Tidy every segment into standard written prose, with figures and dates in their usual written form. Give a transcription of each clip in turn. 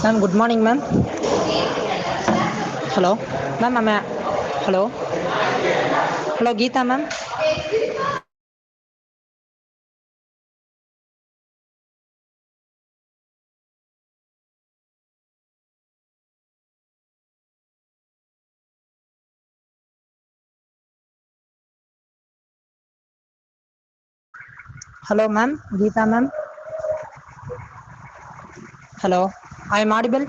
Ma'am, good morning, ma'am. Hello, ma'am. Hello, hello, Geetha, ma'am. Hello, ma'am. Geetha, ma'am. Hello, I am audible.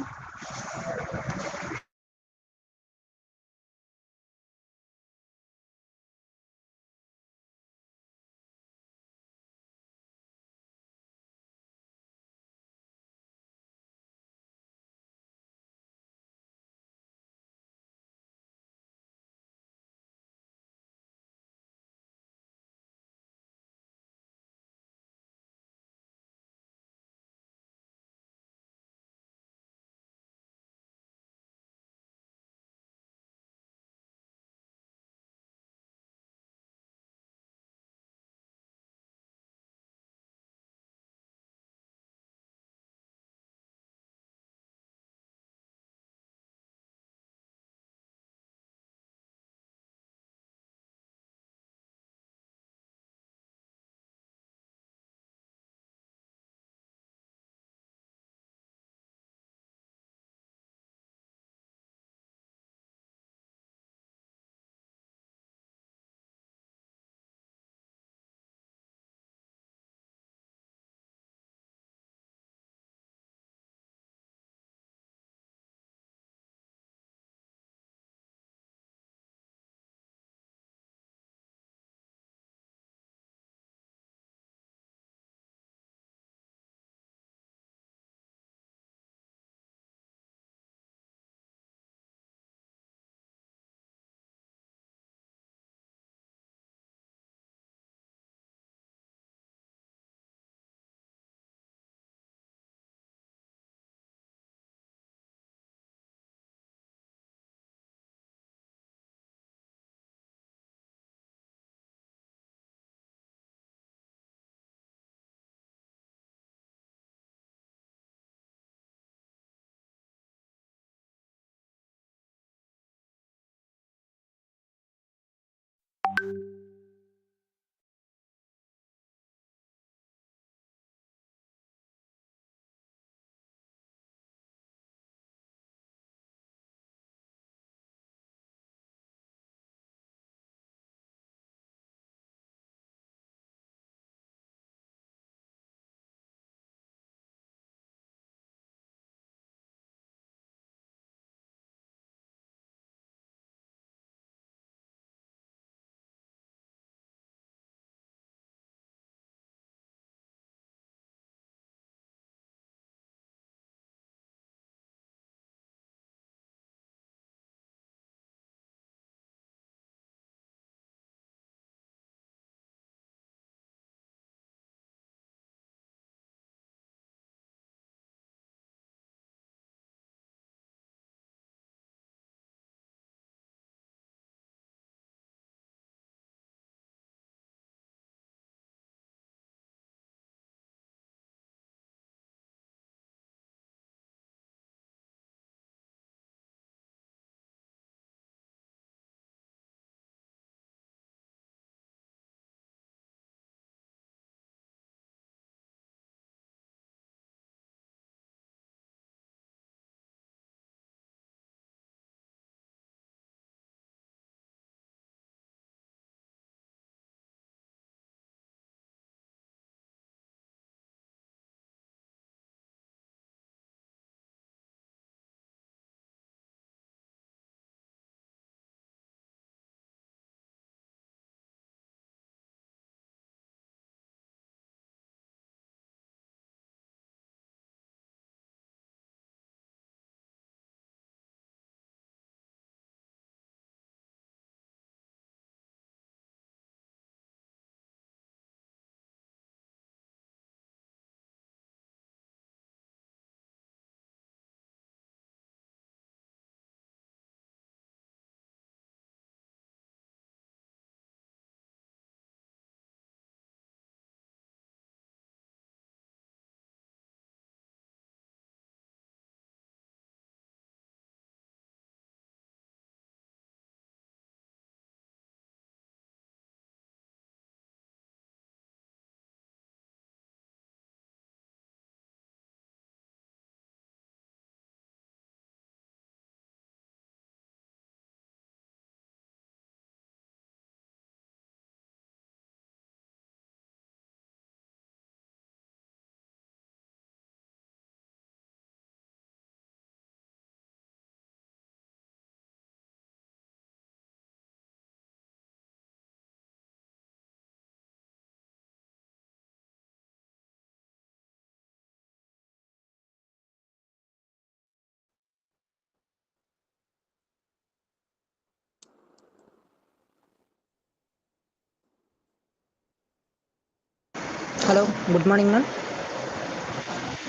Hello, good morning, ma'am.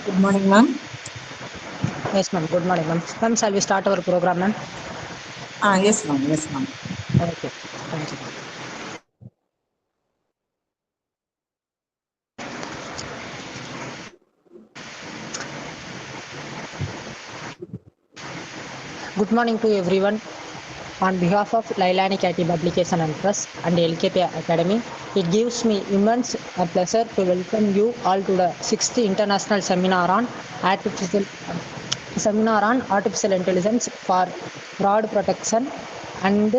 Good morning, ma'am. Yes, ma'am. Good morning, ma'am. Ma'am, shall we start our program, ma'am? Yes, ma'am. Yes, ma'am. Okay, thank you. Good morning to everyone. On behalf of Lailani Kati Publication and Press and LKP Academy, it gives me immense pleasure to welcome you all to the 6th International Artificial Seminar on Artificial Intelligence for Fraud Protection and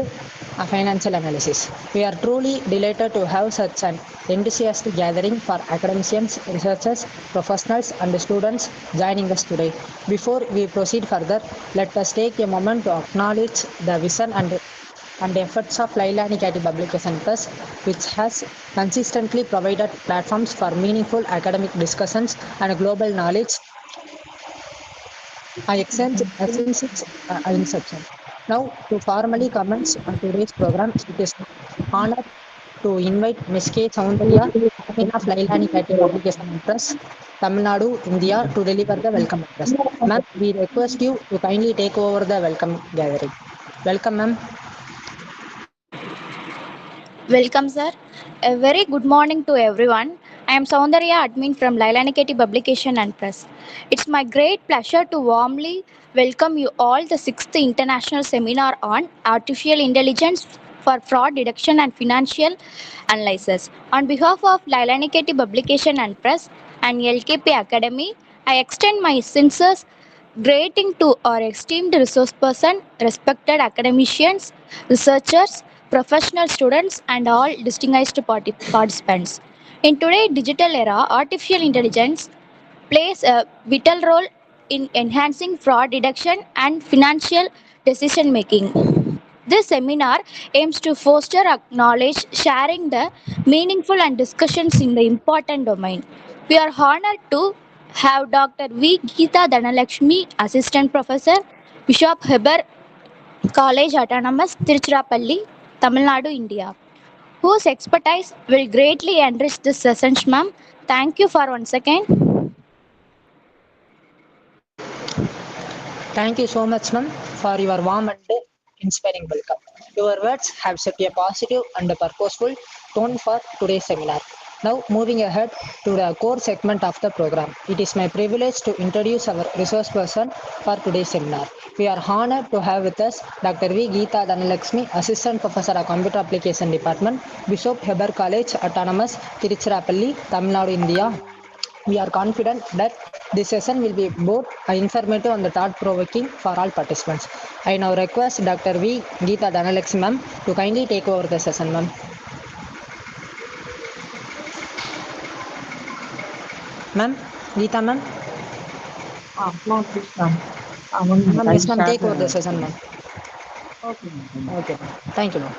Financial Analysis. We are truly delighted to have such an enthusiastic gathering for academicians, researchers, professionals, and students joining us today. Before we proceed further, let us take a moment to acknowledge the vision and efforts of Lailani Kati Publication Press, which has consistently provided platforms for meaningful academic discussions and global knowledge since inception. Now, to formally commence on today's program, it is honor to invite Ms. K. Soundarya, admin of Lailani Kati Publication and Press, Tamil Nadu, India, to deliver the welcome address. Ma'am, we request you to kindly take over the welcome gathering. Welcome, ma'am. Welcome, sir. A very good morning to everyone. I am Soundarya, admin from Lailaniketi Publication and Press. It's my great pleasure to warmly welcome you all the 6th International Seminar on Artificial Intelligence for Fraud Detection and Financial Analysis. On behalf of Lailaniketi Publication and Press and LKP Academy, I extend my sincere greeting to our esteemed resource person, respected academicians, researchers, professional students, and all distinguished participants. In today's digital era, artificial intelligence plays a vital role in enhancing fraud detection and financial decision making. This seminar aims to foster knowledge sharing the meaningful and discussions in the important domain. We are honored to have Dr.V.Geetha Dhanalakshmi, Assistant Professor, Bishop Heber College Autonomous, Tiruchirappalli, Tamil Nadu, India, whose expertise will greatly enrich this session, ma'am. Thank you for once again. Thank you so much, ma'am, for your warm and inspiring welcome. Your words have set a positive and purposeful tone for today's seminar. Now, moving ahead to the core segment of the program, it is my privilege to introduce our resource person for today's seminar. We are honored to have with us Dr. V. Geetha Dhanalakshmi, Assistant Professor of Computer Application Department, Bishop Heber College, Autonomous, Tiruchirappalli, Tamil Nadu, India. We are confident that this session will be both informative and thought-provoking for all participants. I now request Dr. V. Geetha Dhanalakshmi ma'am to kindly take over the session, ma'am. Ma'am, Geetha ma'am. Ma'am, please, ma'am. One minute. Ma'am, I'll yes ma'am, share take over the the session, ma'am. screen. Okay, ma'am. Okay, ma'am. Thank you, ma'am.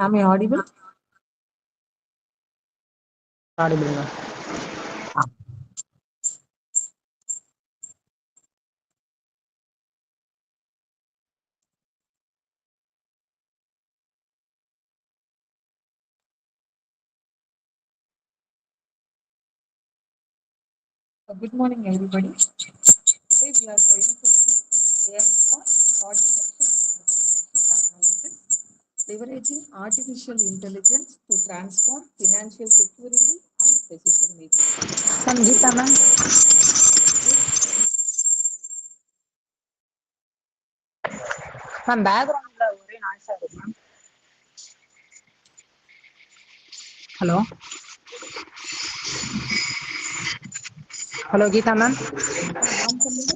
Am I audible? audible, ma'am. Ah. Good morning, everybody. Today we are going to see AI for fraud detection and financial analysis, leveraging artificial intelligence to transform financial security and decision making. Ma'am, Geetha ma'am. Ma'am, backgroundல ஒரே நாய்ஸா இருக்கு ma'am. Hello hello Geetha ma'am. Ma'am சொல்லுங்க.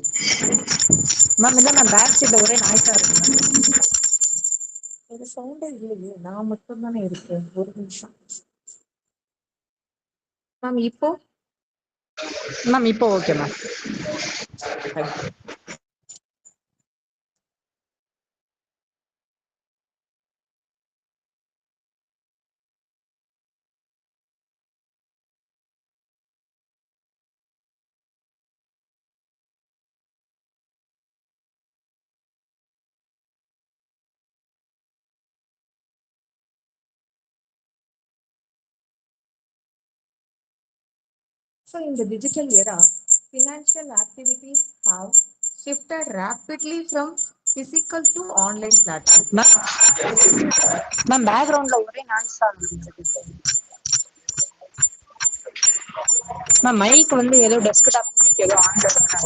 Ma'am இல்லை ma'am, back சைடில் ஒரே நாய்ஸாக இருக்கு ma'am. ஒரு சவுண்டே இல்லையே, நான் மட்டும் தானே இருக்கேன். ஒரு நிமிஷம் மேம். இப்போ மேம் இப்போ okay ma'am. So in the digital era, financial activities have shifted rapidly from physical to online platforms. Ma'am ma'am பேக்ரவுண்டில் ஒரே நாய்ஸாக இருக்கு மேம். மைக் வந்து ஏதோ டெஸ்க்டாப் மைக் ஏதோ ஆன்ல இருக்கு.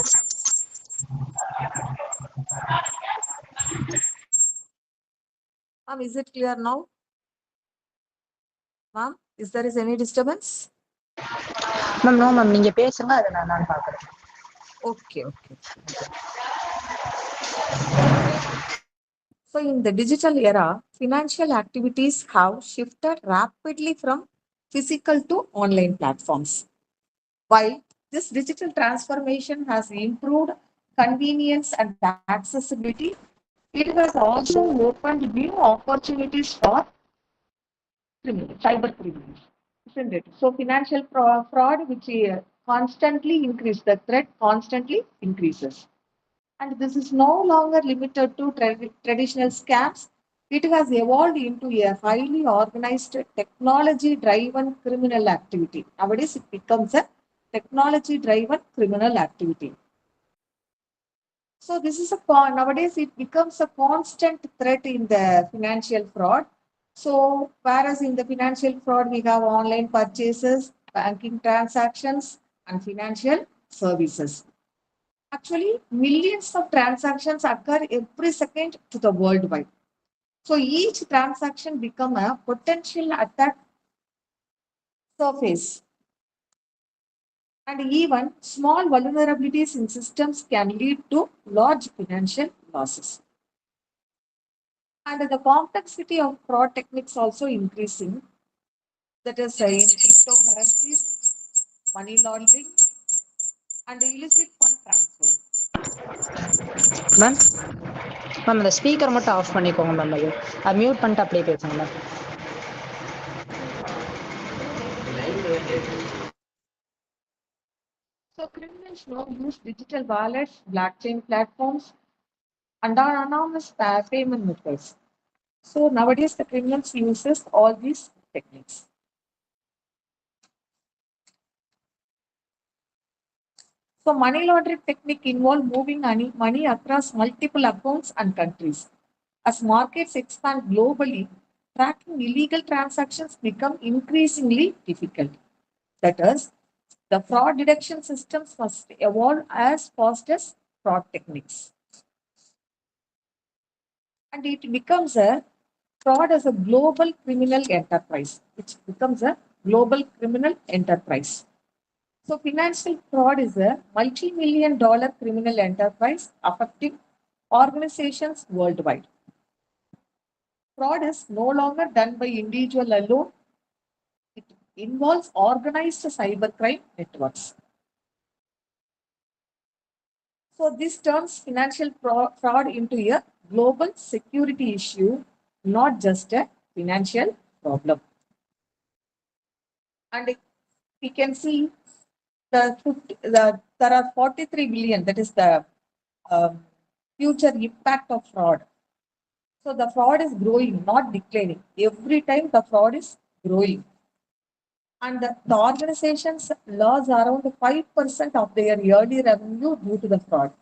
Ma'am, is it clear now? Ma'am, is there is any disturbance? Ma'am no ma'am, நீங்கள் பேசுங்க, அதை நான் பார்க்குறேன். Okay. So in the digital era, financial activities have shifted rapidly from physical to online platforms. While this digital transformation has improved convenience and accessibility, it has also opened new opportunities for cyber criminals, isn't it? So financial fraud, which constantly increases, the threat constantly increases. And this is no longer limited to traditional scams. It has evolved into a highly organized, technology-driven criminal activity. Nowadays, it becomes a technology-driven criminal activity. So this is nowadays it becomes a constant threat in the financial fraud. So whereas in the financial fraud we have online purchases, banking transactions, and financial services. Actually, millions of transactions occur every second to the worldwide. So each transaction become a potential attack surface. And even small vulnerabilities in systems can lead to large financial losses. And the complexity of fraud techniques also increasing. That is in cryptocurrencies, money laundering, and illicit fund transfer. Ma'am ma'am அந்த speaker மட்டும் of பண்ணிக்கோங்க ma'am. அது mute பண்ணிட்டு அப்படியே பேசுங்க ma'am. So criminals now use digital wallets, blockchain platforms, and anonymous payment methods. So nowadays the criminals uses all these techniques. So money laundering technique involve moving money across multiple accounts and countries. As markets expand globally, tracking illegal transactions become increasingly difficult. That is, the fraud detection systems must evolve as fast as fraud techniques. And it becomes a fraud as a global criminal enterprise. It becomes a global criminal enterprise. So financial fraud is a multi-million-dollar criminal enterprise affecting organizations worldwide. Fraud is no longer done by individual alone. It involves organized cybercrime networks. So this turns financial fraud into a global security issue, not just a financial problem. And we can see there are 43 billion, that is the um, future impact of fraud. So the fraud is growing, not declining. Every time the fraud is growing. And the organizations lose around 5% of their yearly revenue due to the fraud.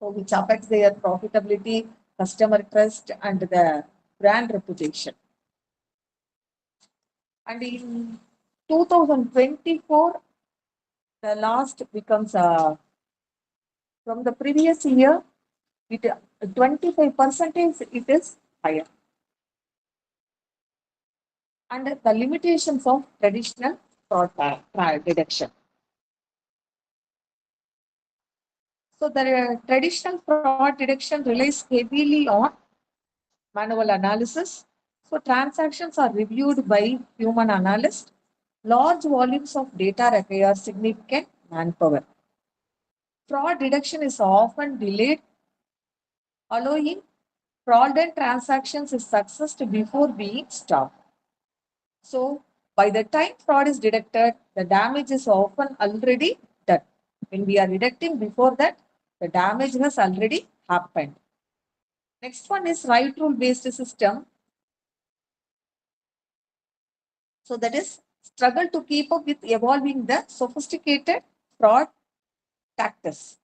So which affects their profitability, customer trust, and the brand reputation. And in 2024, the last becomes from the previous year, it 25% it is higher. And the limitations of traditional fraud detection. So the traditional fraud detection relies heavily on manual analysis. So transactions are reviewed by human analysts. Large volumes of data require significant manpower. Fraud detection is often delayed, allowing fraudulent transactions is successed before being stopped. So by the time fraud is detected, the damage is often already done. When we are detecting before that, the damage has already happened. Next one is right rule based system. So that is struggle to keep up with evolving the sophisticated fraud tactics.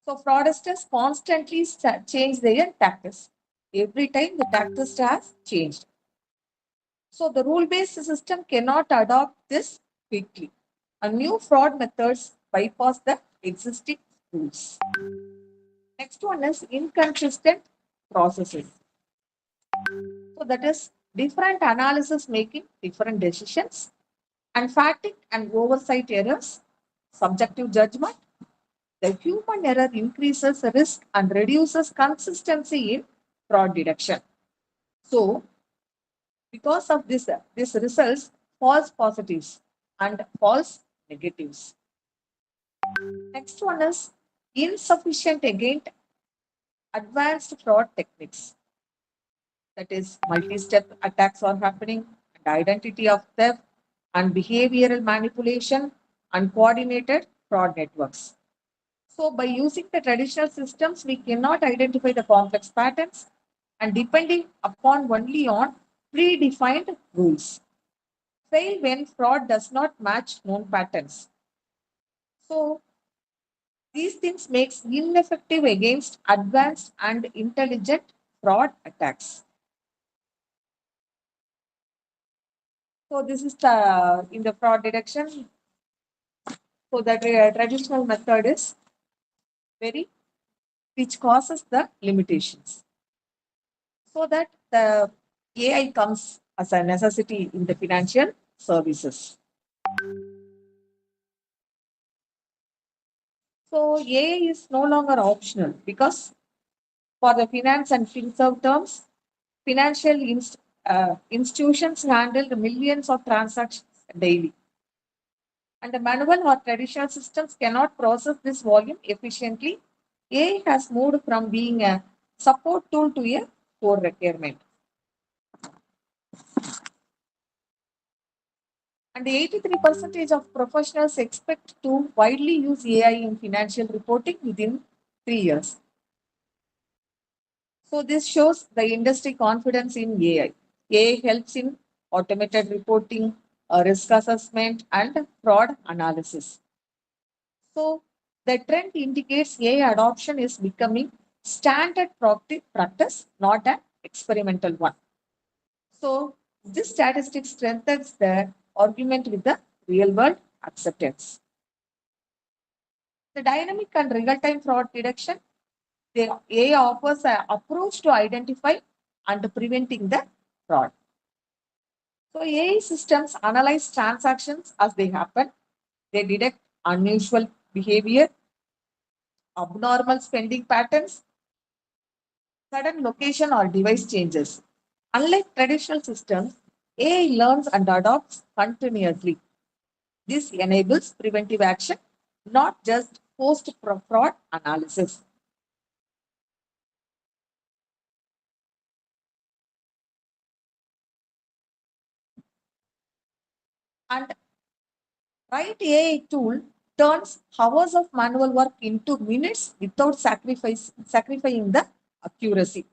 So fraudsters constantly change their tactics. Every time the tactics has changed. So the rule-based system cannot adopt this quickly. A new fraud methods bypass the existing rules. Next one is inconsistent processes. So that is different analysis making different decisions, and fatigue and oversight errors, subjective judgment. The human error increases risk and reduces consistency in fraud detection. So, because of this results false positives and false negatives. Next one is insufficient against advanced fraud techniques. That is, multi-step attacks are happening, and identity of theft, and behavioral manipulation, and coordinated fraud networks. So by using the traditional systems, we cannot identify the complex patterns and depending upon only on predefined rules. Fail when fraud does not match known patterns. So these things makes ineffective against advanced and intelligent fraud attacks. So this is the in the fraud detection. So the traditional method is very which causes the limitations. So that the AI comes as a necessity in the financial services. So AI is no longer optional because for the finance and FinServ terms, financial institutions handle millions of transactions daily. And the manual or traditional systems cannot process this volume efficiently. AI has moved from being a support tool to a core requirement. And 83% of professionals expect to widely use AI in financial reporting within 3 years. So this shows the industry confidence in AI. AI helps in automated reporting, risk assessment, and fraud analysis. So the trend indicates AI adoption is becoming standard practice, not an experimental one. So this statistic strengthens the argument with the real world acceptance. The dynamic and real-time fraud detection, the AI offers an approach to identify and preventing the fraud. So AI systems analyze transactions as they happen. They detect unusual behavior, abnormal spending patterns, sudden location or device changes. Unlike traditional systems, AI learns and adopts continuously. This enables preventive action, not just post-fraud analysis. And right AI tool turns hours of manual work into minutes without sacrificing the accuracy.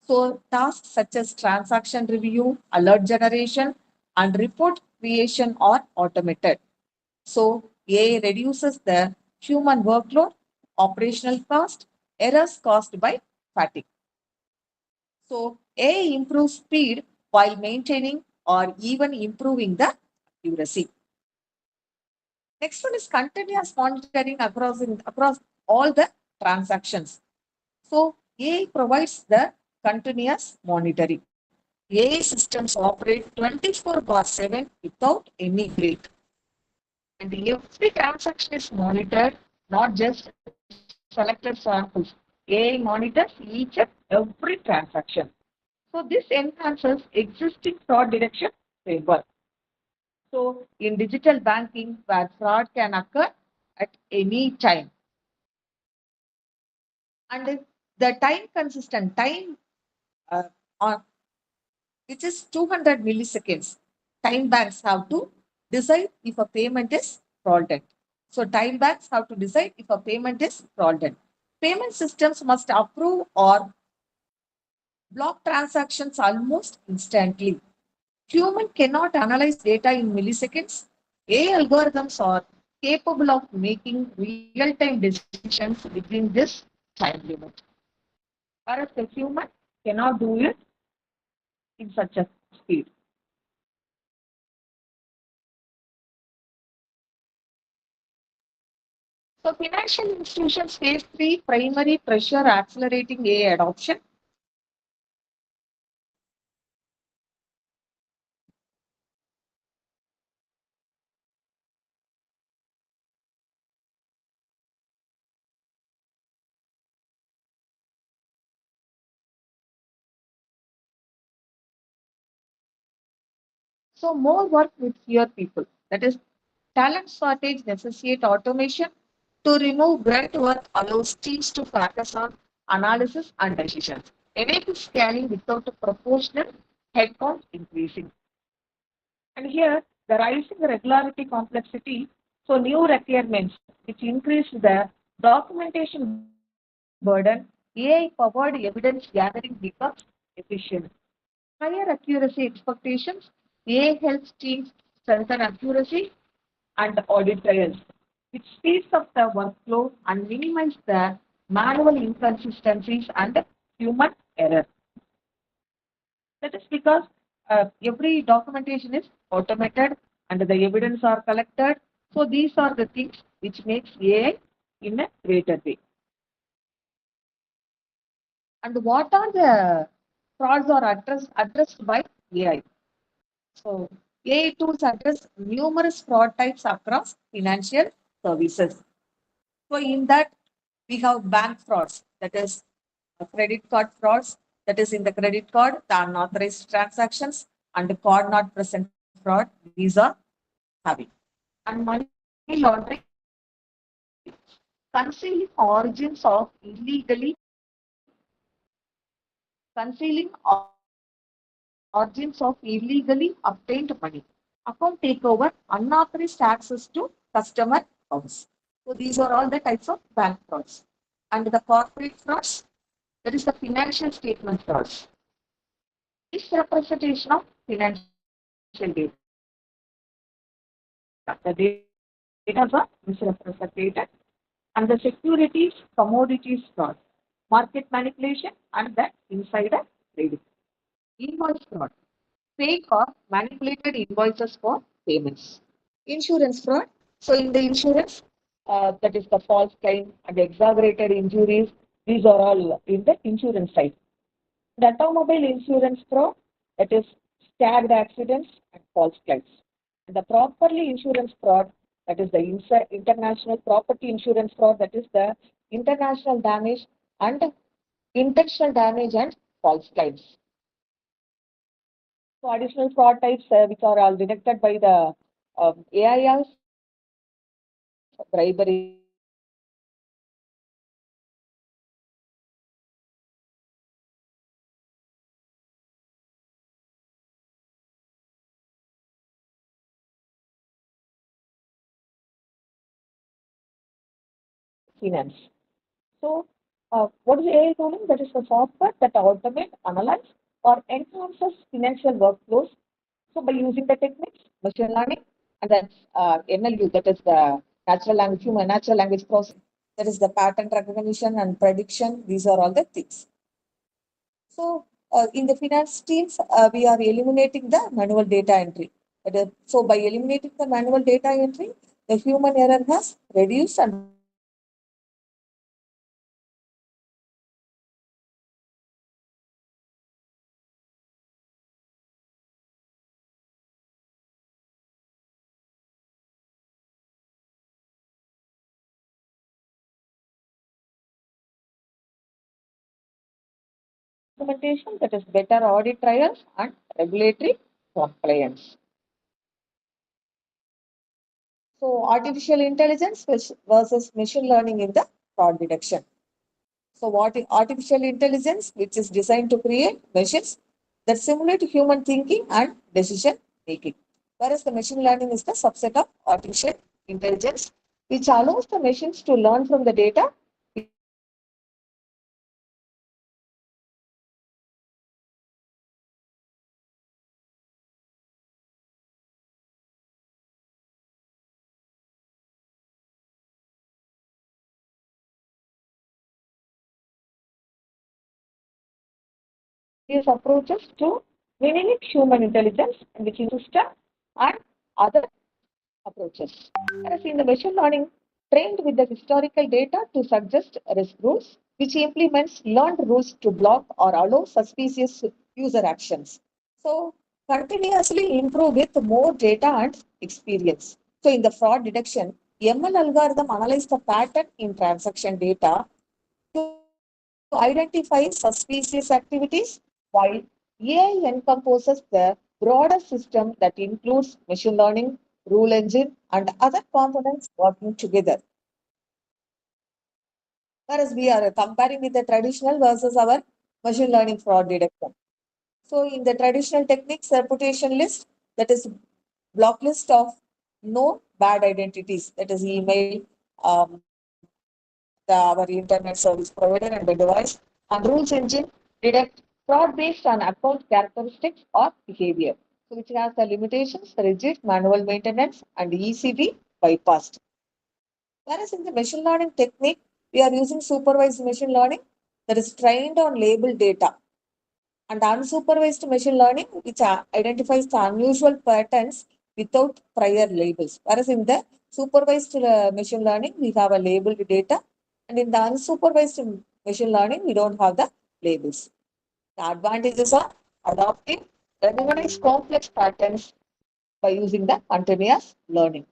So tasks such as transaction review, alert generation, and report creation are automated. So AI reduces the human workload, operational cost, errors caused by fatigue. So AI improves speed while maintaining or even improving the accuracy. Next one is continuous monitoring across all the transactions. So AI provides the continuous monitoring. AI systems operate 24/7 without any break. And every transaction is monitored, not just selected samples. AI monitors each and every transaction. So this enhances existing fraud detection framework. So in digital banking, where fraud can occur at any time, and the time consistent time uh, on which is 200 milliseconds, time banks have to decide if a payment is fraudulent. So time banks have to decide if a payment is fraudulent. Payment systems must approve or block transactions almost instantly. Human cannot analyze data in milliseconds. AI algorithms are capable of making real-time decisions within this time limit, whereas the human cannot do it in such a speed. So financial institutions face three primary pressure accelerating AI adoption. So more work with fewer people. That is, talent shortage necessitate automation. To remove grunt work allows teams to focus on analysis and decisions. Enable scaling without a proportional headcount increasing. And here, the rising regularity complexity, so new requirements which increase the documentation burden, AI-powered evidence gathering becomes efficient. Higher accuracy expectations, AI helps teams strengthen accuracy and audit trials, which speeds up the workflow and minimizes the manual inconsistencies and human error. That is because every documentation is automated and the evidence are collected. So these are the things which makes AI in a greater way. And what are the frauds are addressed by AI? So AI tools address numerous fraud types across financial services. So in that we have bank frauds, that is credit card frauds, that is in the credit card, the unauthorized transactions and the card not present fraud. These are having. And money laundering, concealing concealing origins of illegally obtained money. Account takeover, unauthorized access to customer accounts. So these are all the types of bank frauds. And the corporate frauds, that is the financial statement frauds. Misrepresentation of financial data. The data are misrepresented and the securities, commodities fraud, market manipulation, and the insider trading. Invoice fraud, fake or manipulated invoices for payments. Insurance fraud. So in the insurance, that is the false claim and exaggerated injuries. These are all in the insurance side. The automobile insurance fraud, that is stagged accidents and false claims. And the properly insurance fraud, that is the international property insurance fraud, that is the international damage and intentional damage and false claims. So additional fraud types which are all detected by the AIS, bribery, extortion, fraud, finance. So, what is AI tooling? That is the software that automate, analyze, or enhances financial workflows. So, by using the techniques, machine learning, and then NLU, that is the human natural language processing, that is the pattern recognition and prediction. These are all the things. So, in the finance teams, we are eliminating the manual data entry. So, by eliminating the manual data entry, the human error has reduced and implementation, that is better audit trials and regulatory compliance. So, artificial intelligence versus machine learning in the fraud detection. So, what is artificial intelligence, which is designed to create machines that simulate human thinking and decision making, whereas the machine learning is the subset of artificial intelligence, which allows the machines to learn from the data these approaches to mimic human intelligence, which is system and other approaches. Whereas in the machine learning, trained with the historical data to suggest risk rules, which implements learned rules to block or allow suspicious user actions. So, continuously improve with more data and experience. So, in the fraud detection, ML algorithm analyze the pattern in transaction data to identify suspicious activities, while AI encompasses the broader system that includes machine learning, rule engine, and other components working together. Whereas we are comparing with the traditional versus our machine learning fraud detection. So, in the traditional techniques, reputation list, that is block list of known bad identities, that is email, our internet service provider and the device, and rules engine detect fraud based on account characteristics or behavior. So, which has the limitations, rigid manual maintenance, and easily bypassed. Whereas in the machine learning technique, we are using supervised machine learning that is trained on labeled data, and unsupervised machine learning, which identifies the unusual patterns without prior labels. Whereas in the supervised machine learning, we have a labeled data, and in the unsupervised machine learning, we don't have the labels. The advantages are adopting, recognize complex patterns by using the continuous learning.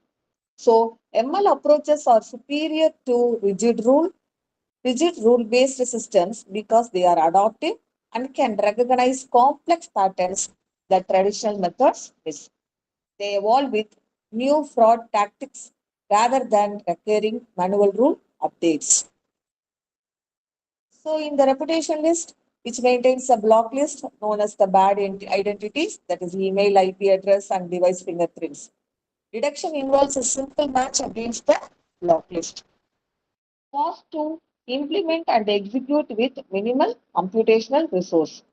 So, ML approaches are superior to rigid rule-based systems because they are adaptive and can recognize complex patterns that traditional methods miss. They evolve with new fraud tactics rather than recurring manual rule updates. So, in the reputation list, which maintains a block list known as the bad identities, that is email, IP address, and device fingerprints. Detection involves a simple match against the block list. Cost to implement and execute with minimal computational resource.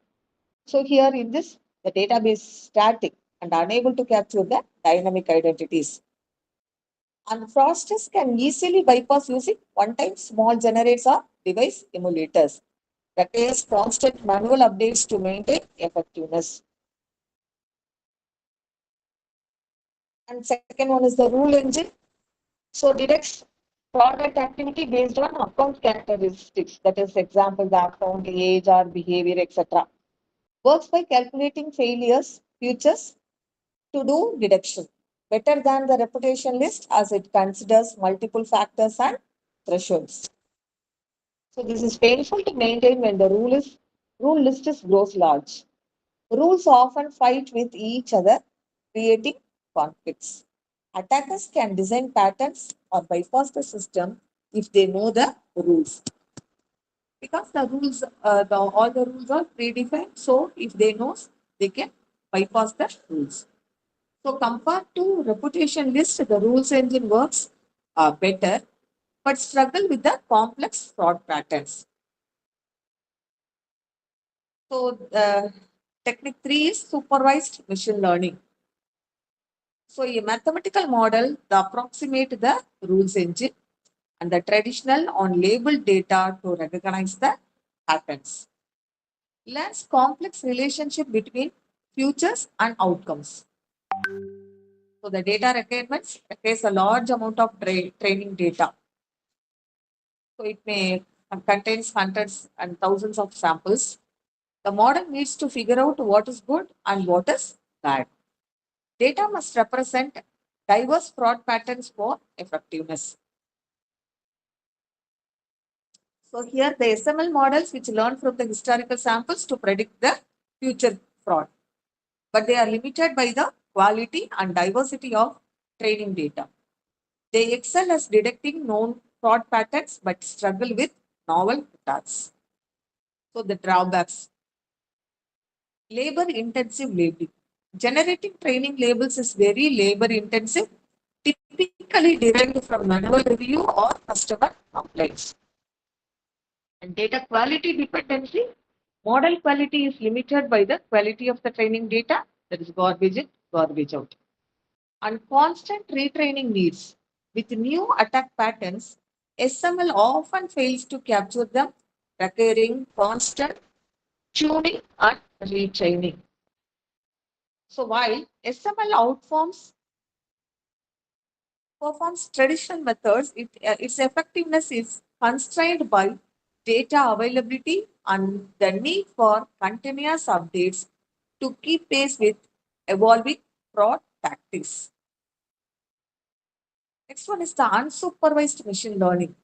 So here in this, the database is static and unable to capture the dynamic identities. And fraudsters can easily bypass using one-time small generators or device emulators. Requires constant manual updates to maintain effectiveness. And second one is the rule engine. So detects product activity based on account characteristics. That is, example, the account, age, or behavior, etc. Works by calculating failures, futures to do detection. Better than the reputation list as it considers multiple factors and thresholds. So this is painful to maintain when the rule list is grows large. Rules often fight with each other, creating conflicts. Attackers can design patterns or bypass the system if they know the rules. Because the rules, all the rules are predefined, so if they know, they can bypass the rules. So compared to reputation list, the rules engine works better but struggle with the complex fraud patterns. So, technique 3 is supervised machine learning. So, a mathematical model that approximate the rules engine and the traditional on labeled data to recognize the patterns. Learns complex relationship between futures and outcomes. So the data requirements requires a large amount of training data. So it may contains hundreds and thousands of samples. The model needs to figure out what is good and what is bad. Data must represent diverse fraud patterns for effectiveness. So here the SML models which learn from the historical samples to predict the future fraud, but they are limited by the quality and diversity of training data. They excel as detecting known fraud patterns but struggle with novel attacks. So the drawbacks. Labor intensive labeling. Generating training labels is very labor intensive, typically derived from manual review or customer complaints. And data quality dependency. Model quality is limited by the quality of the training data, that is garbage in, garbage out. And constant retraining needs. With new attack patterns, SML often fails to capture them, requiring constant tuning and retraining. So while SML performs traditional methods, its effectiveness is constrained by data availability and the need for continuous updates to keep pace with evolving fraud tactics. Next one is the unsupervised machine learning.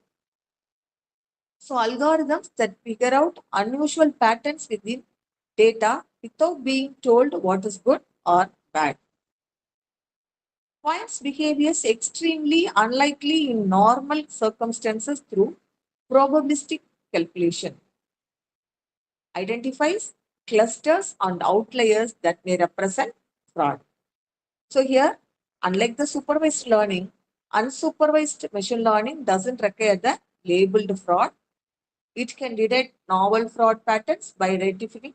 So algorithms that figure out unusual patterns within data without being told what is good or bad. Finds behaviors extremely unlikely in normal circumstances through probabilistic calculation. Identifies clusters and outliers that may represent fraud. So here, unlike the supervised learning, unsupervised machine learning doesn't require the labeled fraud. It can detect novel fraud patterns by identifying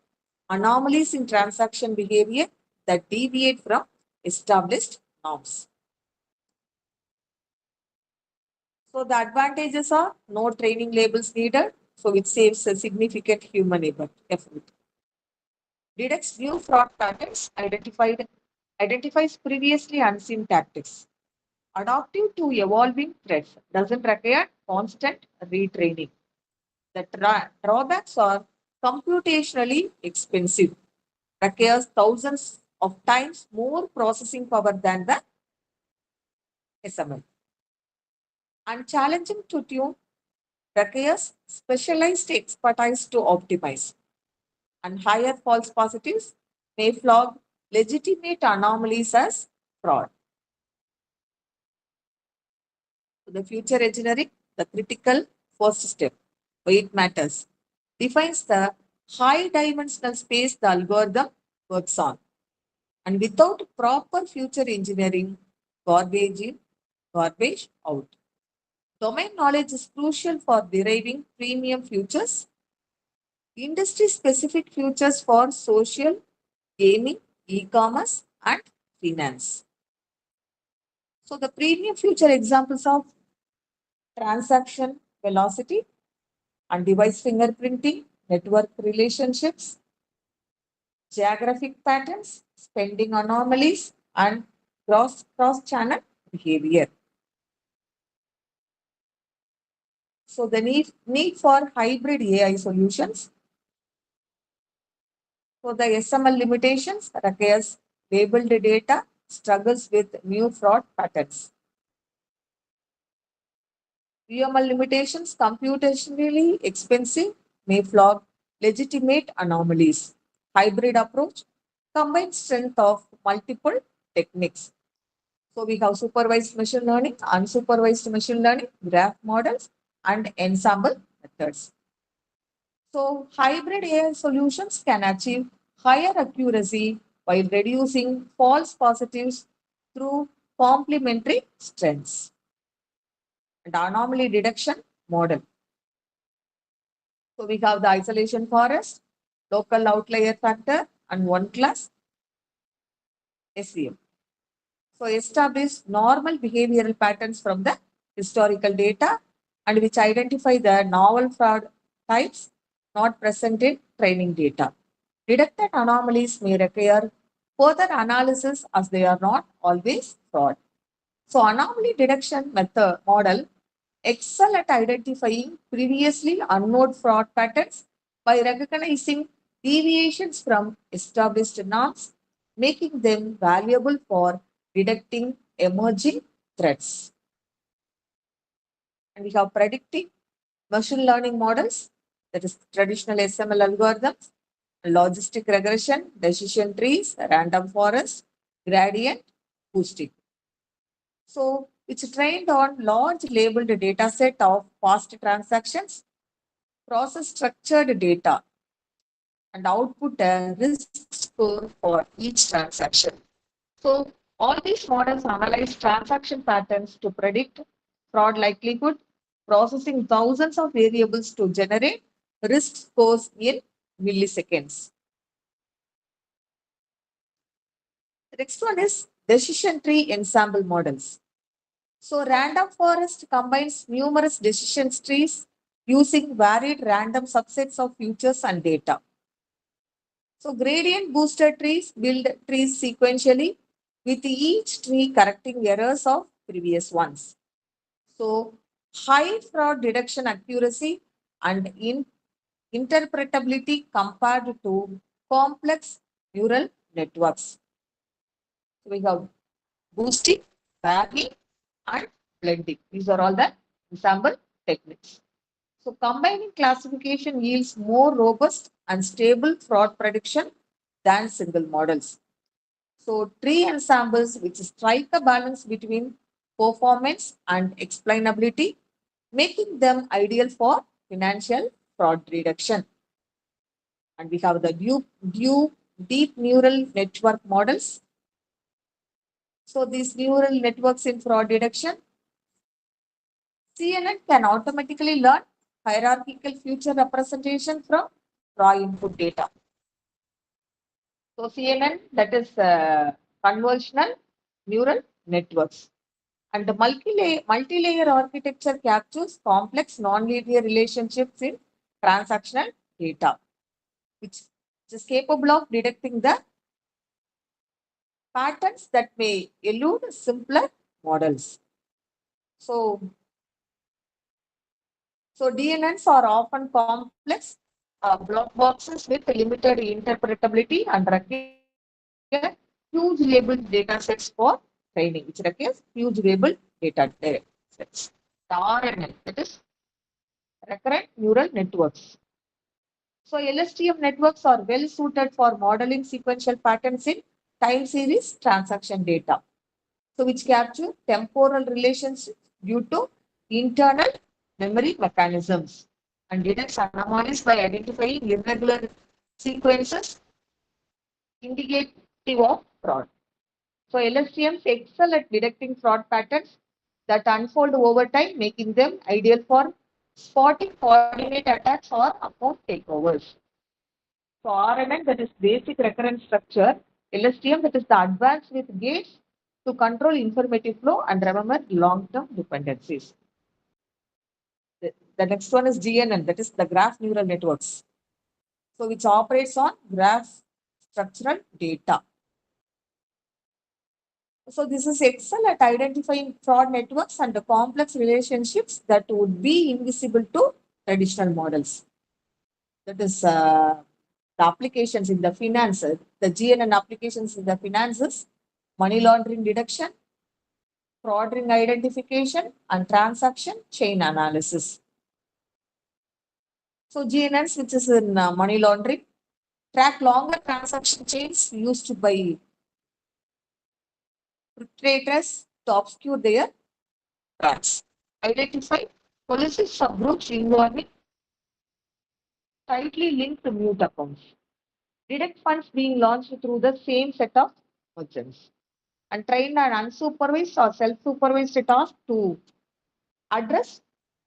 anomalies in transaction behavior that deviate from established norms. So the advantages are no training labels needed, so it saves a significant human effort. Detects new fraud patterns, identifies previously unseen tactics. Adaptive to evolving threats, doesn't require constant retraining. The drawbacks are computationally expensive, requires thousands of times more processing power than the SML. And challenging to tune, requires specialized expertise to optimize. And higher false positives may flag legitimate anomalies as fraud. The future engineering, the critical first step, why it matters, defines the high dimensional space the algorithm works on. And without proper future engineering, garbage in, garbage out. Domain knowledge is crucial for deriving premium futures, industry-specific futures for social, gaming, e-commerce, and finance. So the premium future examples of transaction velocity and device fingerprinting, network relationships, geographic patterns, spending anomalies, and cross-channel behavior. So the need for hybrid AI solutions. So the SML limitations requires labeled data, struggles with new fraud patterns. UML limitations, computationally expensive, may flag legitimate anomalies. Hybrid approach, combines strength of multiple techniques. So we have supervised machine learning, unsupervised machine learning, graph models, and ensemble methods. So hybrid AI solutions can achieve higher accuracy while reducing false positives through complementary strengths. and anomaly detection model. So we have the isolation forest, local outlier factor, and one class SVM. So establish normal behavioral patterns from the historical data and which identify the novel fraud types not present in training data. Detected anomalies may require further analysis as they are not always fraud. So anomaly detection method model excel at identifying previously unknown fraud patterns by recognizing deviations from established norms, making them valuable for detecting emerging threats. And we have predictive machine learning models, that is traditional SML algorithms, logistic regression, decision trees, random forest, gradient boosting. So it's trained on large labeled data set of past transactions, process structured data, and output a risk score for each transaction. So all these models analyze transaction patterns to predict fraud likelihood, processing thousands of variables to generate risk scores in milliseconds. The next one is decision tree ensemble models. So random forest combines numerous decision trees using varied random subsets of features and data. So gradient booster trees build trees sequentially with each tree correcting errors of previous ones. So high fraud detection accuracy and interpretability compared to complex neural networks. So we have boosting, bagging, and blending. These are all the ensemble techniques. So combining classification yields more robust and stable fraud prediction than single models. So tree ensembles which strike a balance between performance and explainability, making them ideal for financial fraud reduction. And we have the deep neural network models. So these neural networks in fraud detection, CNN can automatically learn hierarchical future representation from raw input data. So CNN, that is convolutional neural networks. And the multi-layer architecture captures complex nonlinear relationships in transactional data, which is capable of detecting the patterns that may elude simpler models. So DNNs are often complex block boxes with limited interpretability and require huge labeled data sets for training, which requires huge labeled data sets. The RNN, that is recurrent neural networks. So LSTM networks are well suited for modeling sequential patterns in time series transaction data. So which capture temporal relationships due to internal memory mechanisms and detects anomalies by identifying irregular sequences indicative of fraud. So LSTMs excel at detecting fraud patterns that unfold over time, making them ideal for spotting coordinate attacks or account takeovers. So RNN, that is basic recurrent structure, LSTM, that is the advanced with gates to control informative flow and remember long-term dependencies. The next one is GNN, that is the graph neural networks. So which operates on graph structural data. So this is excel at identifying fraud networks and the complex relationships that would be invisible to traditional models. That is the applications in the finances, the GNN applications in the finances, money laundering detection, fraud ring identification, and transaction chain analysis. So GNNs, which is in money laundering, track longer transaction chains used by perpetrators to obscure their tracks. Identify policy subgroups involving tightly linked mute accounts. Detect funds being launched through the same set of merchants. And train an unsupervised or self-supervised task to address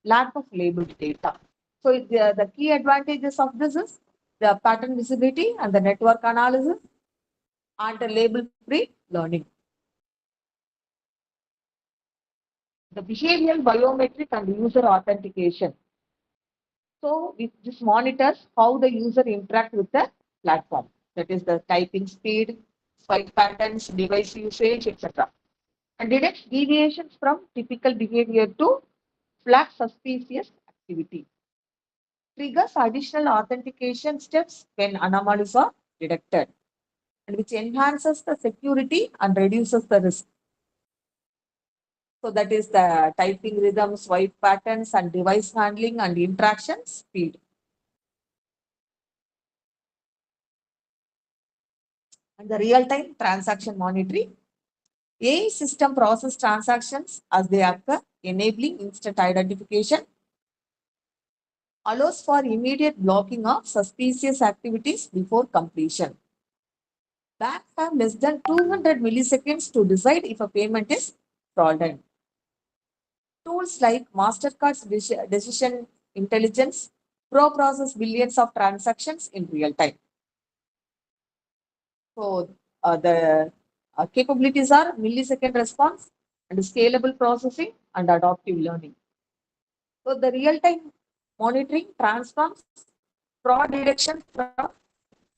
lack of labeled data. So the key advantages of this is the pattern visibility and the network analysis and the label-free learning. The behavioral biometric and user authentication. So this monitors how the user interact with the platform. That is the typing speed, swipe patterns, device usage, etc. And detects deviations from typical behavior to flag suspicious activity. Triggers additional authentication steps when anomalies are detected, and which enhances the security and reduces the risk. So that is the typing rhythm, swipe patterns, and device handling and interaction speed. And the real-time transaction monitoring. AI system process transactions as they occur, enabling instant identification, allows for immediate blocking of suspicious activities before completion. Banks have less than 200 milliseconds to decide if a payment is fraudulent. Tools like MasterCard's decision intelligence process billions of transactions in real time. So the capabilities are millisecond response and scalable processing and adaptive learning. So the real-time monitoring transforms fraud detection from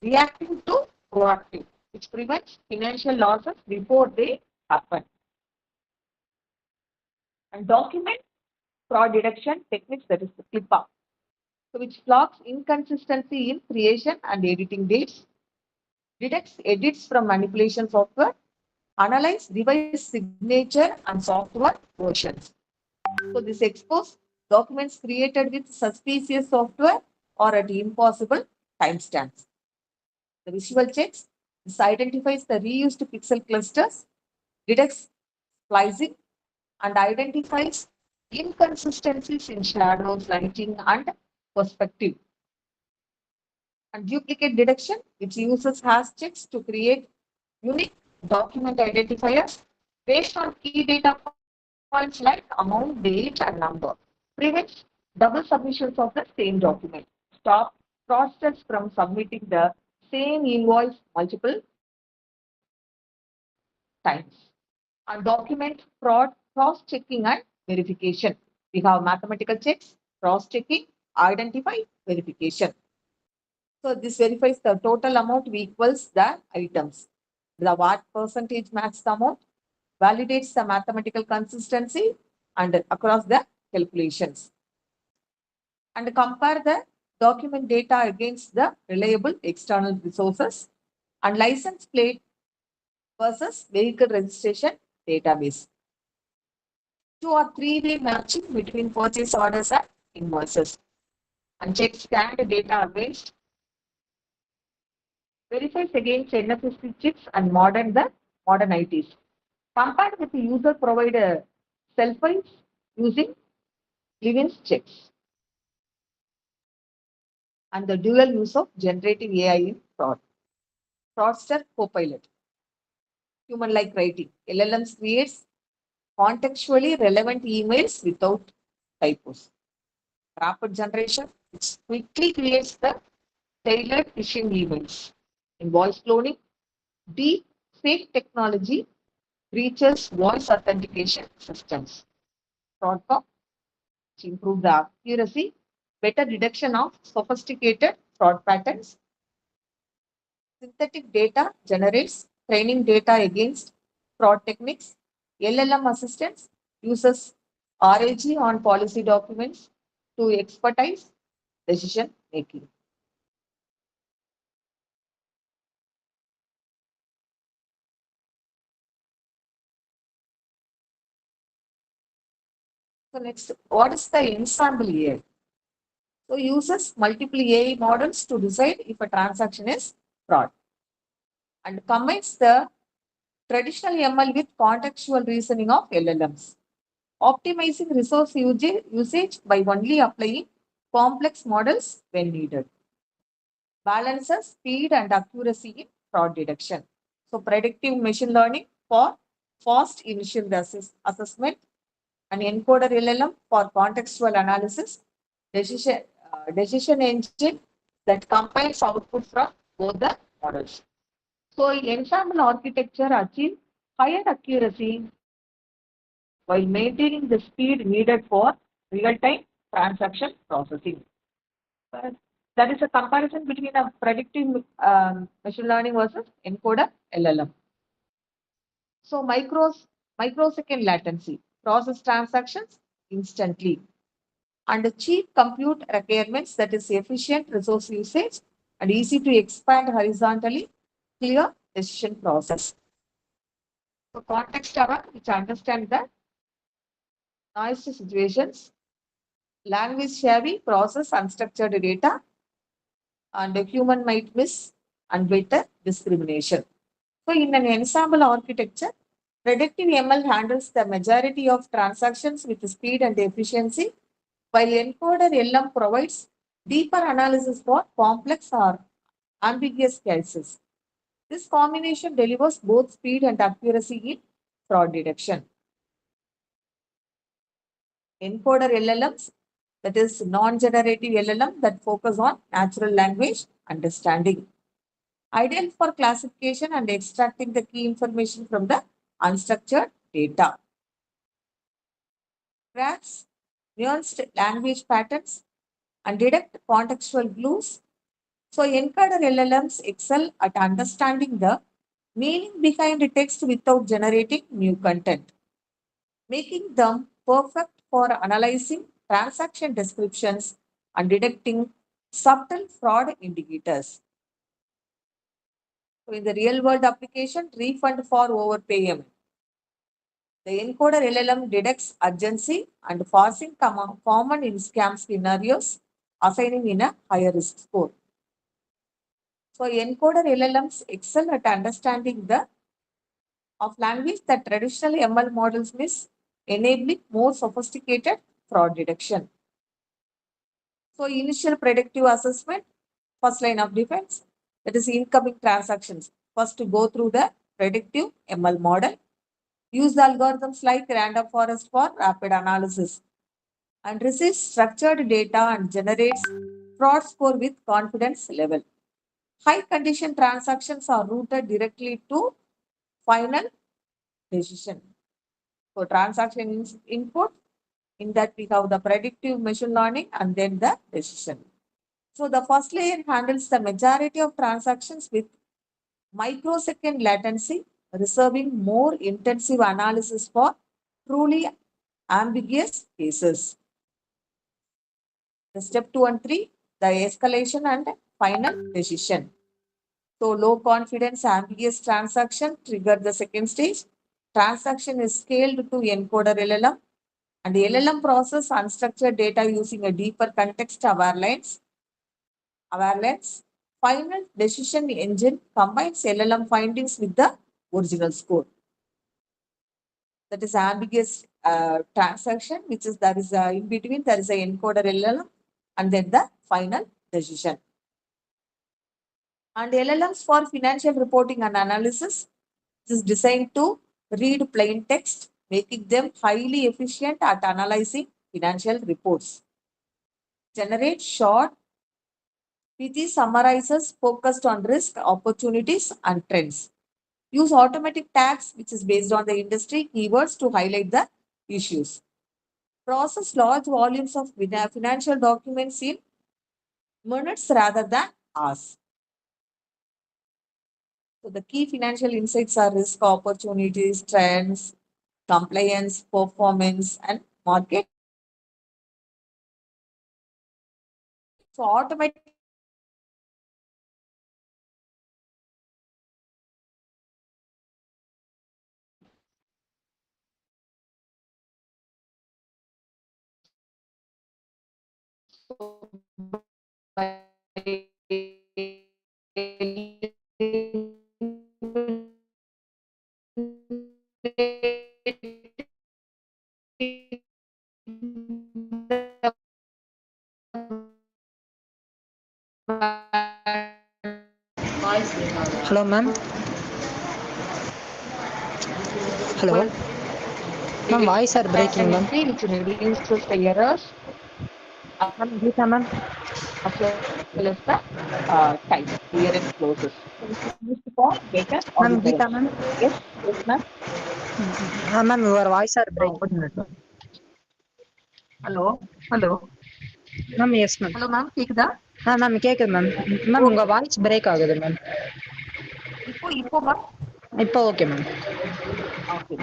reactive to proactive, which prevents financial losses before they happen. And document fraud detection techniques, that is the CLIPA, so which flags inconsistency in creation and editing dates, detects edits from manipulation software, analyze device signature and software versions. So this exposes documents created with suspicious software or at impossible timestamps. The visual checks, this identifies the reused pixel clusters, detects splicing, and identifies inconsistencies in shadows, lighting, and perspective. And duplicate detection, which uses hash checks to create unique document identifiers based on key data points like amount, date, and number. Prevents double submissions of the same document. Stop fraudsters from submitting the same invoice multiple times. And document fraud, cross-checking and verification. We have mathematical checks, cross-checking, identify, verification. So this verifies the total amount equals the items. The what percentage matches the amount, validates the mathematical consistency and across the calculations. And compare the document data against the reliable external resources and license plate versus vehicle registration database. 2 or 3-way matching between purchase orders and invoices. And check scanned data against, verifies against NFC chips and modern ITs. Compared with the user provider self files using Levins checks. And the dual use of generative AI in fraud. Fraudster Copilot. Human-like writing. LLMs creates contextually relevant emails without typos. Rapid generation, which quickly creates the tailored phishing emails. In voice cloning, deep fake technology breaches voice authentication systems. Fraud to improve the accuracy, better detection of sophisticated fraud patterns. Synthetic data generates training data against fraud techniques. LLM assistance uses RAG on policy documents to expertise decision making. So next, what is the ensemble AI? So uses multiple AI models to decide if a transaction is fraud and combines the traditional ML with contextual reasoning of LLMs, optimizing resource usage by only applying complex models when needed, balances speed and accuracy in fraud detection. So predictive machine learning for fast initial assessment, An encoder LLM for contextual analysis, decision engine that combines output from both the models. So, ensemble architecture achieves higher accuracy while maintaining the speed needed for real-time transaction processing. That is a comparison between a predictive machine learning versus encoder LLM. So, microsecond latency, process transactions instantly, and cheap compute requirements, that is efficient resource usage and easy to expand horizontally, clear decision process. So, context aware, which understand the noise situations, language savvy, process unstructured data, and a human might miss unweighted discrimination. So, in an ensemble architecture, predictive ML handles the majority of transactions with speed and efficiency, while encoder LM provides deeper analysis for complex or ambiguous cases. This combination delivers both speed and accuracy in fraud detection. Encoder LLMs, that is non-generative LLM that focus on natural language understanding, ideal for classification and extracting the key information from the unstructured data. Grasp nuanced language patterns and detect contextual clues. So, encoder LLMs excel at understanding the meaning behind the text without generating new content, making them perfect for analyzing transaction descriptions and detecting subtle fraud indicators. So, in the real world application, refund for overpayment, the encoder LLM detects urgency and forcing common in scam scenarios, assigning in a higher risk score. So, encoder LLMs excel at understanding the of language that traditional ML models miss, enabling more sophisticated fraud detection. So, initial predictive assessment, first line of defense, that is incoming transactions. First, to go through the predictive ML model, use the algorithms like random forest for rapid analysis, and receives structured data and generates fraud score with confidence level. High condition transactions are routed directly to final decision. So, transaction input, in that we have the predictive machine learning and then the decision. So, the first layer handles the majority of transactions with microsecond latency, reserving more intensive analysis for truly ambiguous cases. The step 2 and 3, the escalation and final decision. So, low confidence ambiguous transaction trigger the second stage. Transaction is scaled to encoder LLM, and the LLM process unstructured data using a deeper context aware lens. Final decision engine combines LLM findings with the original score. That is ambiguous transaction, which is there is a, in between there is a encoder LLM and then the final decision. And LLMs for financial reporting and analysis is designed to read plain text, making them highly efficient at analyzing financial reports. Generate short, pithy summarizes focused on risk, opportunities, and trends. Use automatic tags, which is based on the industry keywords to highlight the issues. Process large volumes of financial documents in minutes rather than hours. So the key financial insights are risk, opportunities, trends, compliance, performance, and market. So automatic Hello, ma'am. Hello. Ma'am, voice are breaking, ma'am. Which reduces the errors Ma'am, Geetha, ma'am. as well as the time, year-end closes. So this is used for better Ma'am, Geetha, auditors. ma'am. Yes, yes, ma'am. Ma'am, your voice are breaking. One minute, ma'am. Hello, hello, Ma'am, yes, ma'am. hello, ma'am. கேக்குதா? Ma'am, கேக்குது ma'am. Ma'am உங்க voice break ஆகுது ma'am. இப்போ ma'am. இப்போ okay ma'am. Okay.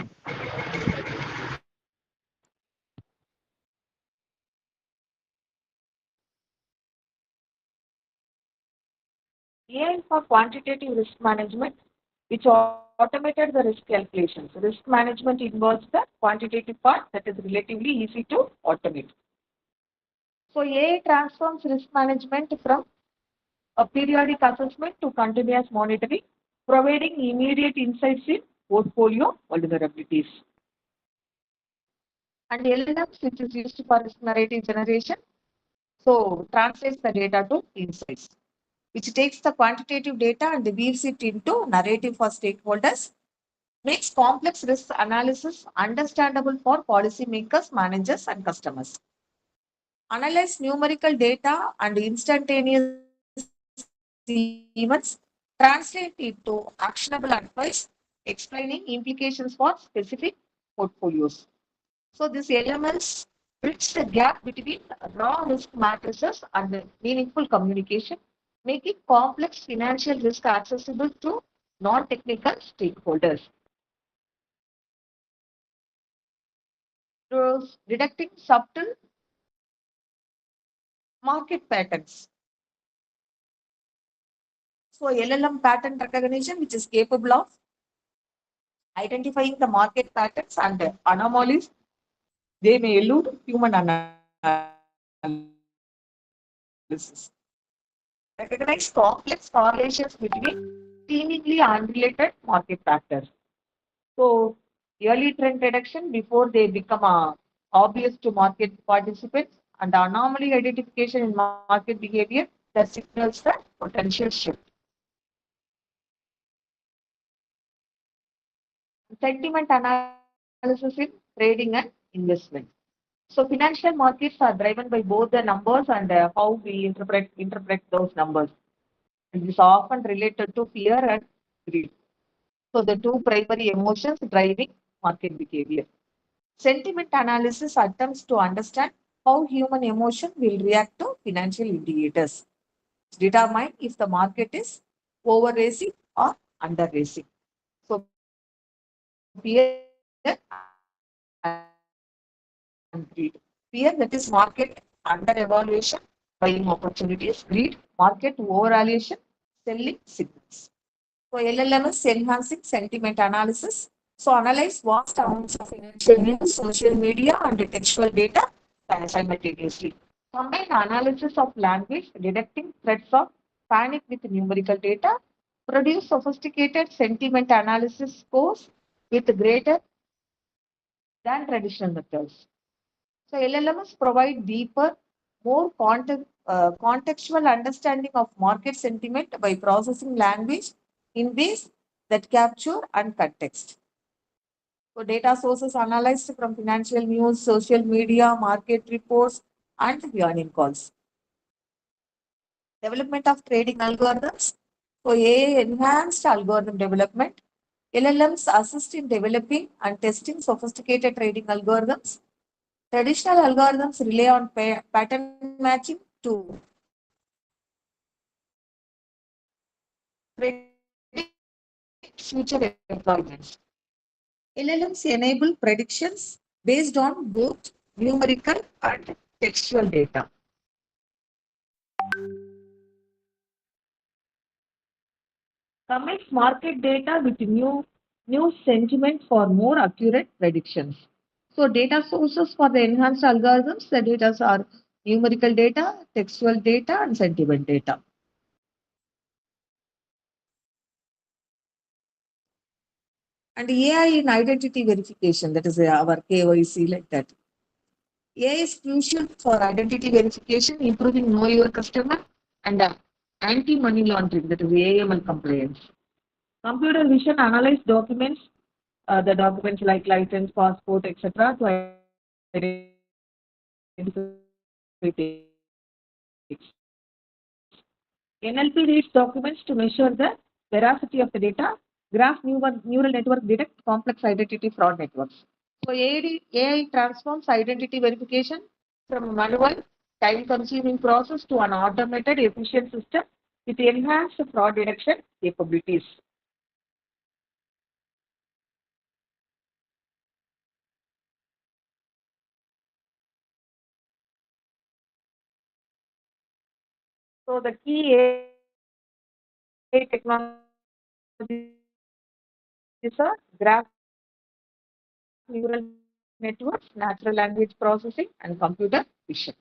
AI for quantitative risk management, which automated the risk calculations. Risk management involves the quantitative part that is relatively easy to automate. So AI transforms risk management from a periodic assessment to continuous monitoring, providing immediate insights in portfolio vulnerabilities. And LLMs, which is used for risk narrative generation, so translates the data to insights, which takes the quantitative data and weaves it into narrative for stakeholders, makes complex risk analysis understandable for policymakers, managers, and customers. Analyze numerical data and instantaneous events, translate it to actionable advice, explaining implications for specific portfolios. So this LMS bridges the gap between raw risk matrices and meaningful communication, making complex financial risk accessible to non-technical stakeholders. Through detecting subtle market patterns. So LLM pattern recognition, which is capable of identifying the market patterns and anomalies, they may elude human analysis. Recognize complex correlations between seemingly unrelated market factors. So early trend detection before they become obvious to market participants, and anomaly identification in market behavior that signals the potential shift. Sentiment analysis in trading and investment. So financial markets are driven by both the numbers and how we interpret those numbers. And this is often related to fear and greed. So the two primary emotions driving market behavior. Sentiment analysis attempts to understand how human emotion will react to financial indicators. Determine if the market is over racing or under racing. So fear and greed. Fear, that is market under evaluation, buying opportunities. Greed, market overvaluation, selling signals. So LLM is enhancing sentiment analysis. So analyze vast amounts of financial news, social media, and textual data simultaneously. Combine analysis of language, detecting threats of panic with numerical data. Produce sophisticated sentiment analysis scores with greater than traditional methods. So LLMs provide deeper, more contextual understanding of market sentiment by processing language in ways that capture and context. So data sources analyzed from financial news, social media, market reports, and earning calls. Development of trading algorithms. So AI enhanced algorithm development. LLMs assist in developing and testing sophisticated trading algorithms. Traditional algorithms rely on pattern matching to predict future employments. LLMs enable predictions based on both numerical and textual data. Combines market data with new sentiment for more accurate predictions. So data sources for the enhanced algorithms, the data are numerical data, textual data, and sentiment data. And AI in identity verification, that is our KYC, like that. AI is crucial for identity verification, improving know your customer, and anti-money laundering, that is AML compliance. Computer vision analyze documents the documents like license, passport, etc. to identify takes. NLP reads documents to measure the veracity of the data. Graph neural network detect complex identity fraud networks. So AI transforms identity verification from a manual, time-consuming process to an automated, efficient system with enhanced fraud detection capabilities. So the key AI technology is a graph neural networks, natural language processing, and computer vision.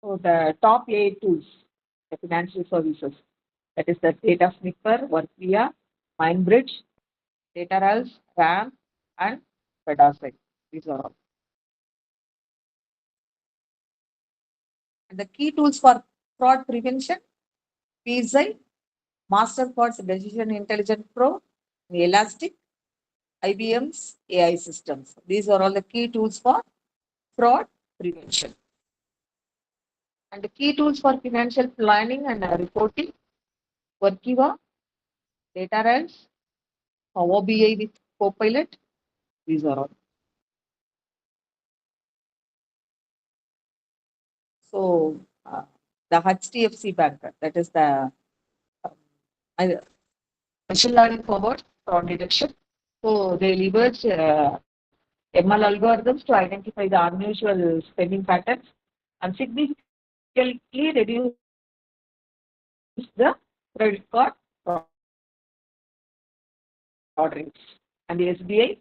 So the top AI tools, the financial services, that is the Data Sniffer, Workvia, MindBridge, DataRels, RAM, and Pedasite. These are all. And the key tools for fraud prevention, PZI, Mastercard's Decision Intelligence Pro, Elastic, IBM's AI systems. These are all the key tools for fraud prevention. And the key tools for financial planning and reporting, Workiva, DataRels, Power BI with Copilot. These are all. So the HDFC Bank, that is the machine learning forward fraud detection. So they leverage ML algorithms to identify the unusual spending patterns and significantly reduce the credit card fraud rates. And the SBI,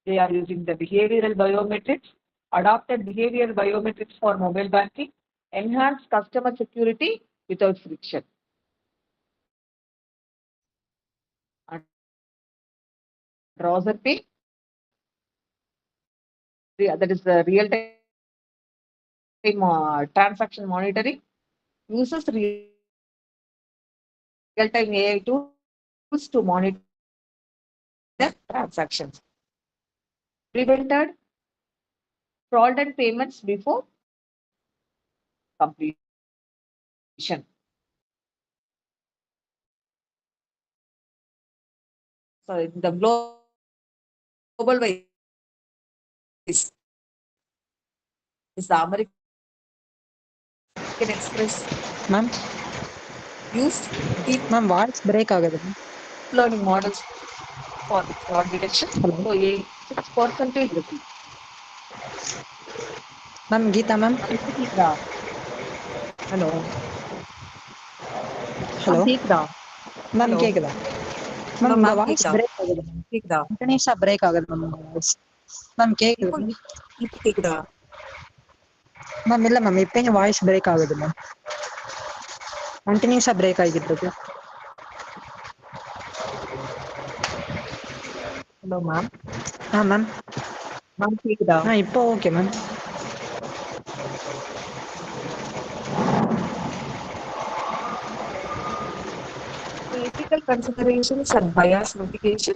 they are using the behavioral biometrics, adopted behavioral biometrics for mobile banking, enhanced customer security without friction. And browser pay, that is the real-time transaction monitoring, uses real-time AI tools to monitor transactions. Prevented fraudulent payments before completion. So in the global wise is the American Express Ma'am, used deep ma'am, voice break agadu. learning models for fraud detection. Hello. So a 6% received. Ma'am, Geetha ma'am. Hello. Hello. கேக்குதா? Ma'am, Hello. கேக்குதா? Hello, Ma'am, உங்க ma'am, voice கேக்குதா? Break ஆகுது. கேக்குதா? கண்டினியூஸா break ஆகுது ma'am உங்க voice. Ma'am இப்போ கேக்குது. இப்போ கேக்குதா? மேம் இல்ல மேம் இப்பயும் வாய்ஸ் பிரேக் ஆகுது மேம். கண்டினியூஸா பிரேக் ஆகிட்டு இருக்கு. Hello ma'am. மேம். மேம் கேக்குதா? இப்போ okay ma'am. Ethical considerations and bias mitigation.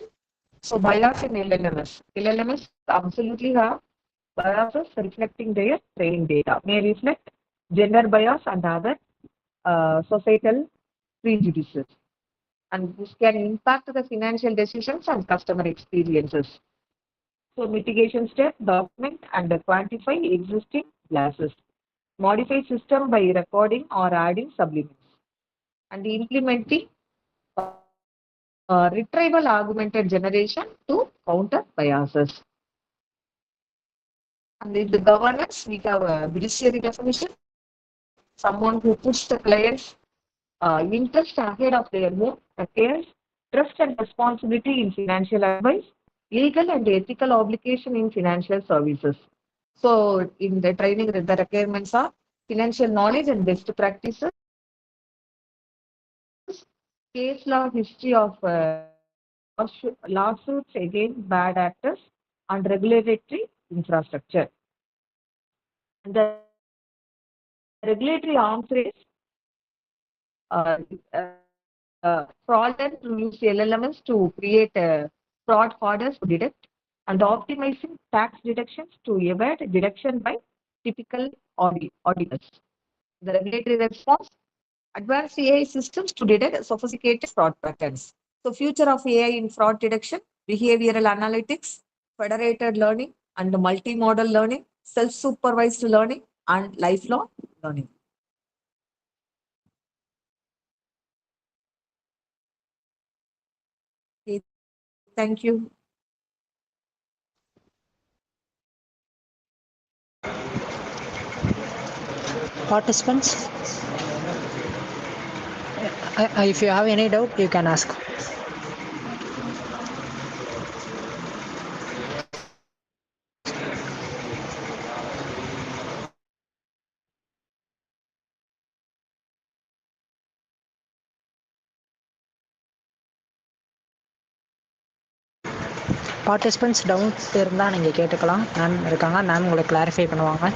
So bias in LLMS. LLMS absolutely have biases reflecting their training data. May reflect gender bias and other societal prejudices. And this can impact the financial decisions and customer experiences. So mitigation step, document and quantify existing biases. Modify system by recording or adding sublimits. And implementing retrieval augmented generation to counter biases. And in the governance, we have a fiduciary definition, someone who puts the client's interest ahead of their own affairs, trust and responsibility in financial advice, legal and ethical obligation in financial services. So in the training, the requirements are financial knowledge and best practices, case law history of lawsuits against bad actors, and regulatory infrastructure. And the regulatory arms race, fraudulent to use LLMs to create fraud coders to detect and optimizing tax deductions to avoid deduction by typical auditors. The regulatory response, advanced AI systems to detect sophisticated fraud patterns. So future of AI in fraud detection, behavioral analytics, federated learning and multimodal learning, self-supervised learning and lifelong learning. Okay, thank you. Participants, if you have any doubt, you can ask. Participants doubt இருந்தால் நீங்கள் கேட்டுக்கலாம். Ma'am இருக்காங்க, ma'am உங்களுக்கு clarify பண்ணுவாங்க.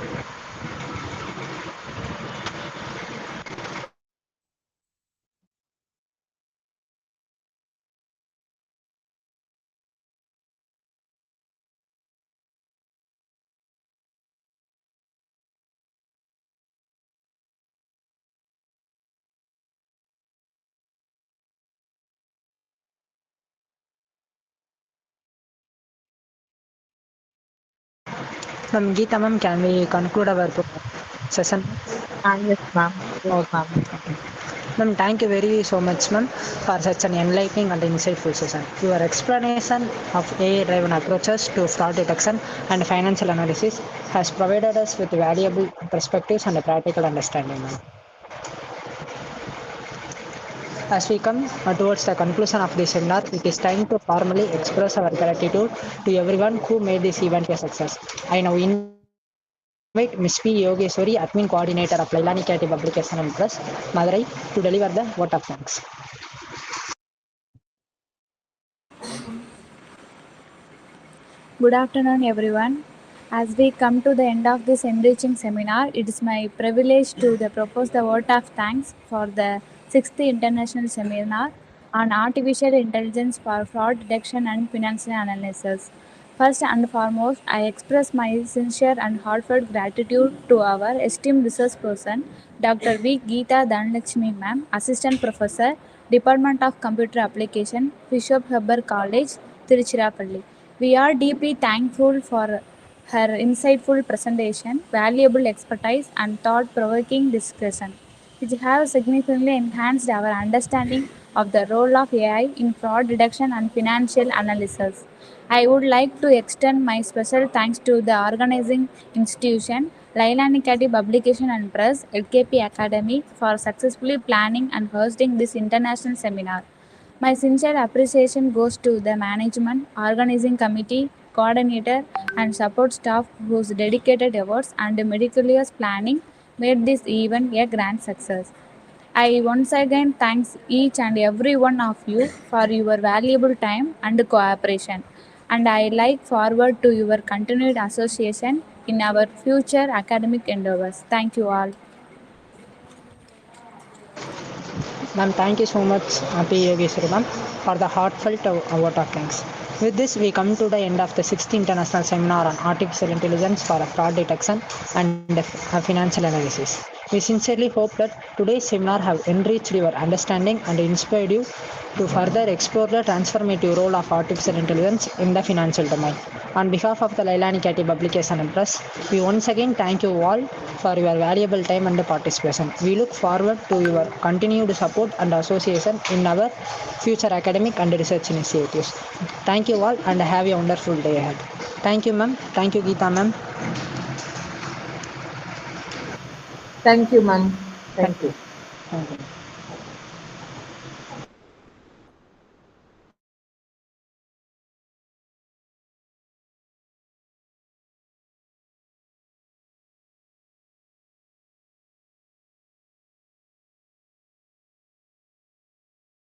Ma'am, Geetha ma'am, can we conclude our session? Yes, ma'am. Yes, Okay. ma'am. Okay. Ma'am, thank you very so much, ma'am, for such an enlightening and insightful session. Your explanation of AI-driven approaches to fraud detection and financial analysis has provided us with valuable perspectives and a practical understanding, ma'am. As we come towards the conclusion of this seminar, it is time to formally express our gratitude to everyone who made this event a success. I now invite Ms. P. Yogeshwari, Admin Coordinator of Lailani Kati Publication and Press, Madurai, to deliver the vote of thanks. Good afternoon, everyone. As we come to the end of this enriching seminar, it is my privilege to propose the vote of thanks for the 6th International Seminar on Artificial Intelligence for Fraud Detection and Financial Analysis. First and foremost, I express my sincere and heartfelt gratitude to our esteemed research person, Dr.V.Geetha Dhanalakshmi Ma'am, Assistant Professor, Department of Computer Application, Bishop Heber College, Tiruchirappalli. We are deeply thankful for her insightful presentation, valuable expertise, and thought-provoking discussion, which have significantly enhanced our understanding of the role of AI in fraud detection and financial analysis. I would like to extend my special thanks to the organizing institution, Lailani Kati Publication and Press, LKP Academy, for successfully planning and hosting this international seminar. My sincere appreciation goes to the management, organizing committee, coordinator, and support staff whose dedicated efforts and meticulous planning made this event a grand success. I once again thank each and every one of you for your valuable time and cooperation, and I look forward to your continued association in our future academic endeavors. Thank you all. Ma'am, thank you so much, P. Yogeshwari ma'am, for the heartfelt vote of thanks. With this, we come to the end of the 6th International Seminar on Artificial Intelligence for Fraud Detection and Financial Analysis. We sincerely hope that today's seminar have enriched your understanding and inspired you to further explore the transformative role of artificial intelligence in the financial domain. On behalf of the Lailani Kati Publication and Press, we once again thank you all for your valuable time and participation. We look forward to your continued support and association in our future academic and research initiatives. Thank you all and have a wonderful day ahead. Thank you, ma'am. Thank you, Geetha ma'am. Thank you, ma'am. Thank you. Thank you.